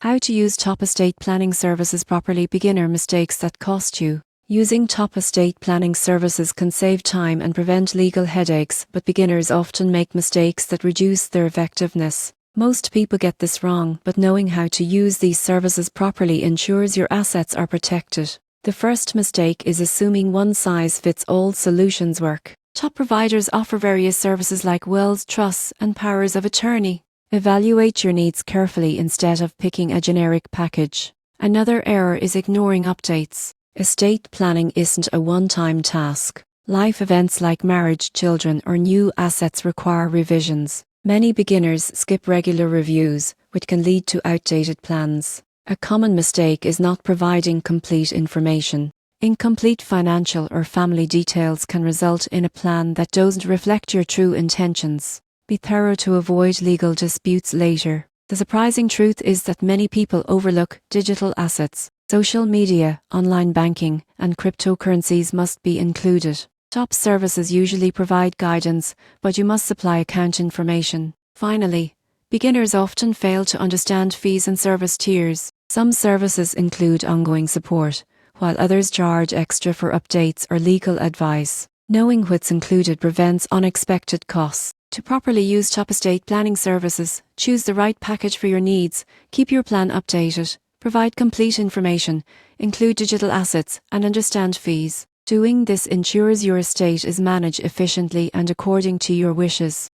How to use top estate planning services properly. Beginner mistakes that cost you. Using top estate planning services can save time and prevent legal headaches, but beginners often make mistakes that reduce their effectiveness. Most people get this wrong, but knowing how to use these services properly ensures your assets are protected. The first mistake is assuming one-size-fits-all solutions work. Top providers offer various services like wills, trusts, and powers of attorney. Evaluate your needs carefully instead of picking a generic package. Another error is ignoring updates. Estate planning isn't a one-time task. Life events like marriage, children, or new assets require revisions. Many beginners skip regular reviews, which can lead to outdated plans. A common mistake is not providing complete information. Incomplete financial or family details can result in a plan that doesn't reflect your true intentions. Be thorough to avoid legal disputes later. The surprising truth is that many people overlook digital assets. Social media, online banking, and cryptocurrencies must be included. Top services usually provide guidance, but you must supply account information. Finally, beginners often fail to understand fees and service tiers. Some services include ongoing support, while others charge extra for updates or legal advice. Knowing what's included prevents unexpected costs. To properly use top estate planning services, choose the right package for your needs, keep your plan updated, provide complete information, include digital assets, and understand fees. Doing this ensures your estate is managed efficiently and according to your wishes.